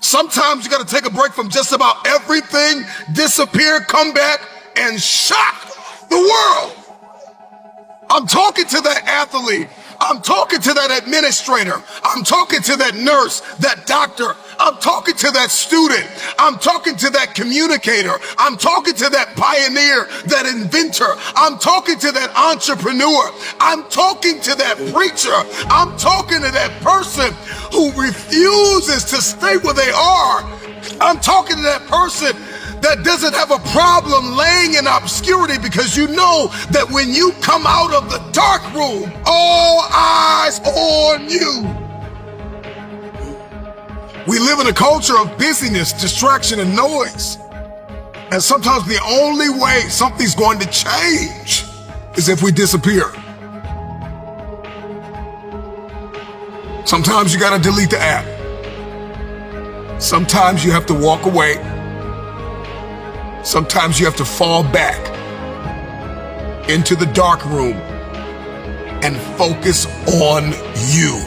Sometimes you got to take a break from just about everything, disappear, come back, and shock the world. I'm talking to that athlete. I'm talking to that administrator. I'm talking to that nurse, that doctor. I'm talking to that student. I'm talking to that communicator. I'm talking to that pioneer, that inventor. I'm talking to that entrepreneur. I'm talking to that preacher. I'm talking to that person who refuses to stay where they are. I'm talking to that person that doesn't have a problem laying in obscurity, because you know that when you come out of the dark room, all eyes on you. We live in a culture of busyness, distraction, and noise. And sometimes the only way something's going to change is if we disappear. Sometimes you gotta delete the app. Sometimes you have to walk away. Sometimes you have to fall back into the dark room and focus on you.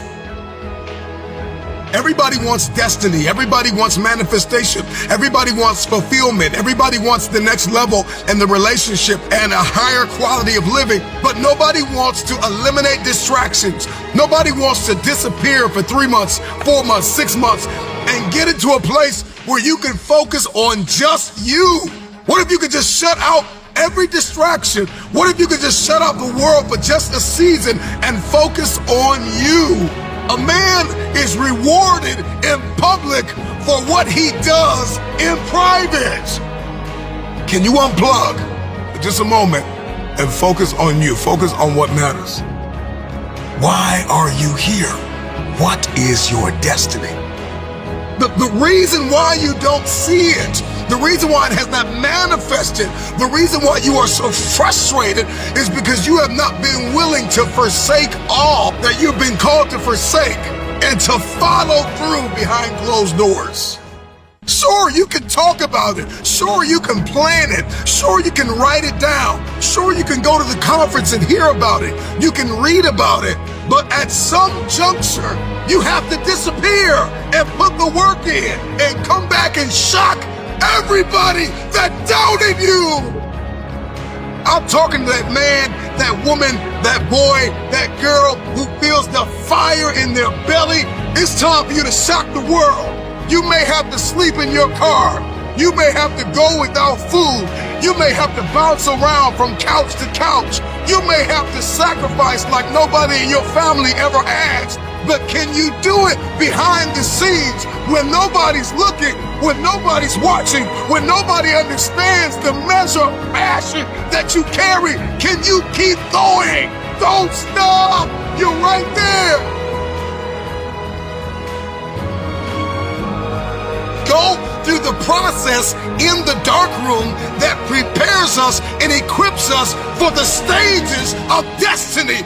Everybody wants destiny. Everybody wants manifestation. Everybody wants fulfillment. Everybody wants the next level in the relationship and a higher quality of living. But nobody wants to eliminate distractions. Nobody wants to disappear for 3 months, 4 months, 6 months, and get into a place where you can focus on just you. What if you could just shut out every distraction? What if you could just shut out the world for just a season and focus on you? A man is rewarded in public for what he does in private. Can you unplug for just a moment and focus on you? Focus on what matters. Why are you here? What is your destiny? The reason why you don't see it, the reason why it has not manifested, the reason why you are so frustrated is because you have not been willing to forsake all that you've been called to forsake and to follow through behind closed doors. Sure, you can talk about it. Sure, you can plan it. Sure, you can write it down. Sure, you can go to the conference and hear about it. You can read about it. But at some juncture, you have to disappear and put the work in and come back and shock everybody that doubted you. I'm talking to that man, that woman, that boy, that girl who feels the fire in their belly. It's time for you to shock the world. You may have to sleep in your car. You may have to go without food. You may have to bounce around from couch to couch. You may have to sacrifice like nobody in your family ever has. But can you do it behind the scenes when nobody's looking, when nobody's watching, when nobody understands the measure of passion that you carry? Can you keep going? Don't stop. You're right there. Go through the process in the dark room that prepares us and equips us for the stages of destiny.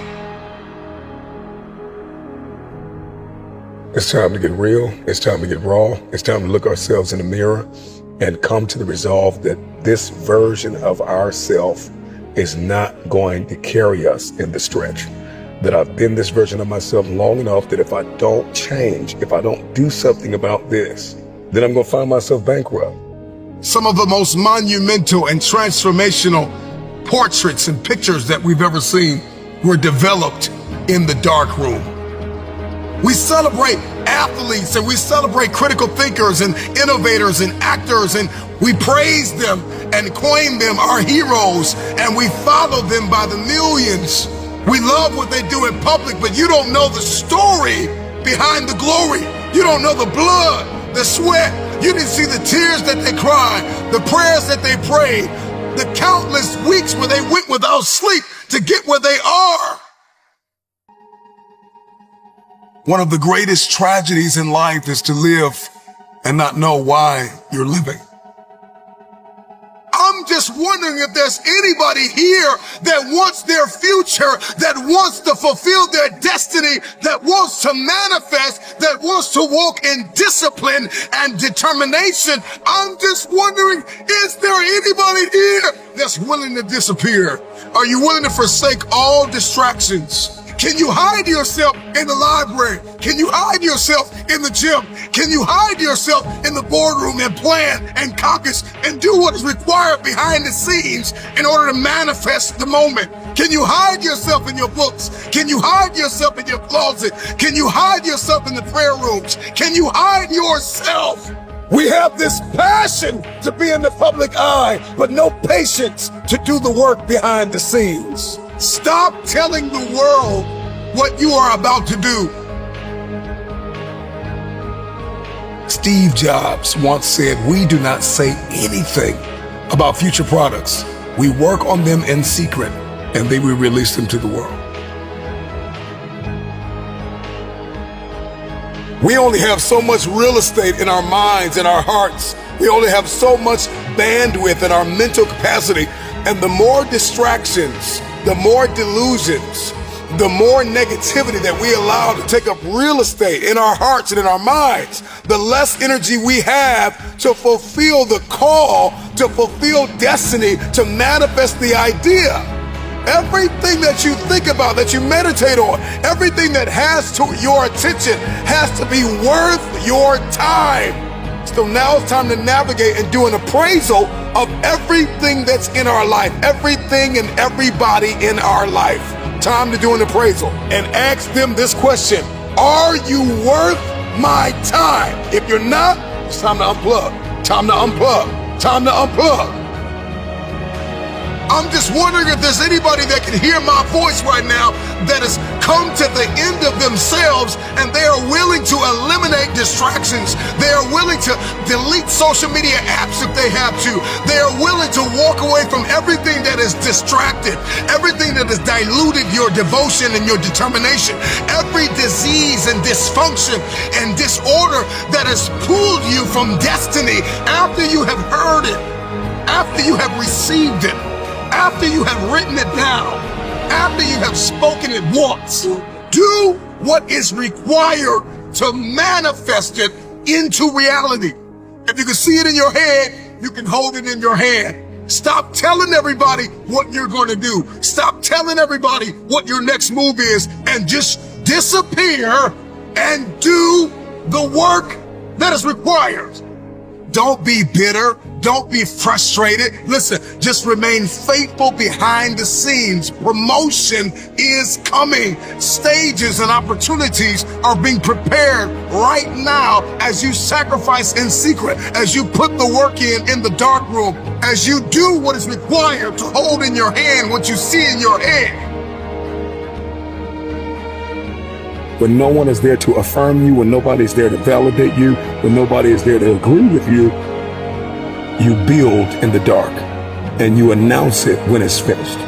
It's time to get real. It's time to get raw. It's time to look ourselves in the mirror and come to the resolve that this version of ourself is not going to carry us in the stretch. That I've been this version of myself long enough that if I don't change, if I don't do something about this, then I'm going to find myself bankrupt. Some of the most monumental and transformational portraits and pictures that we've ever seen were developed in the dark room. We celebrate athletes and we celebrate critical thinkers and innovators and actors, and we praise them and coin them our heroes, and we follow them by the millions. We love what they do in public, but you don't know the story behind the glory. You don't know the blood, the sweat. You didn't see the tears that they cried, the prayers that they prayed, the countless weeks where they went without sleep to get where they are. One of the greatest tragedies in life is to live and not know why you're living. I'm just wondering if there's anybody here that wants their future, that wants to fulfill their destiny, that wants to manifest, that wants to walk in discipline and determination. I'm just wondering, is there anybody here that's willing to disappear? Are you willing to forsake all distractions Can you hide yourself in the library? Can you hide yourself in the gym? Can you hide yourself in the boardroom and plan and caucus and do what is required behind the scenes in order to manifest the moment? Can you hide yourself in your books? Can you hide yourself in your closet? Can you hide yourself in the prayer rooms? Can you hide yourself? We have this passion to be in the public eye, but no patience to do the work behind the scenes. Stop telling the world what you are about to do. Steve Jobs once said, "We do not say anything about future products. We work on them in secret, and then we release them to the world." We only have so much real estate in our minds and our hearts. We only have so much bandwidth in our mental capacity. And the more distractions, the more delusions, the more negativity that we allow to take up real estate in our hearts and in our minds, the less energy we have to fulfill the call, to fulfill destiny, to manifest the idea. Everything that you think about, that you meditate on, everything that has to your attention has to be worth your time. So now it's time to navigate and do an appraisal of everything that's in our life, everything and everybody in our life. Time to do an appraisal and ask them this question: are you worth my time? If you're not, it's time to unplug. Time to unplug. Time to unplug. I'm just wondering if there's anybody that can hear my voice right now that has come to the end of themselves and they are willing to eliminate distractions. They are willing to delete social media apps if they have to. They are willing to walk away from everything that is distracted, everything that has diluted your devotion and your determination, every disease and dysfunction and disorder that has pulled you from destiny after you have heard it, after you have received it, after you have written it down, after you have spoken it once. Do what is required to manifest it into reality. If you can see it in your head, you can hold it in your hand. Stop telling everybody what you're going to do. Stop telling everybody what your next move is, and just disappear and do the work that is required. Don't be bitter. Don't be frustrated. Listen, just remain faithful behind the scenes. Promotion is coming. Stages and opportunities are being prepared right now as you sacrifice in secret, as you put the work in the dark room, as you do what is required to hold in your hand what you see in your head. When no one is there to affirm you, when nobody's there to validate you, when nobody is there to agree with you, you build in the dark and you announce it when it's finished.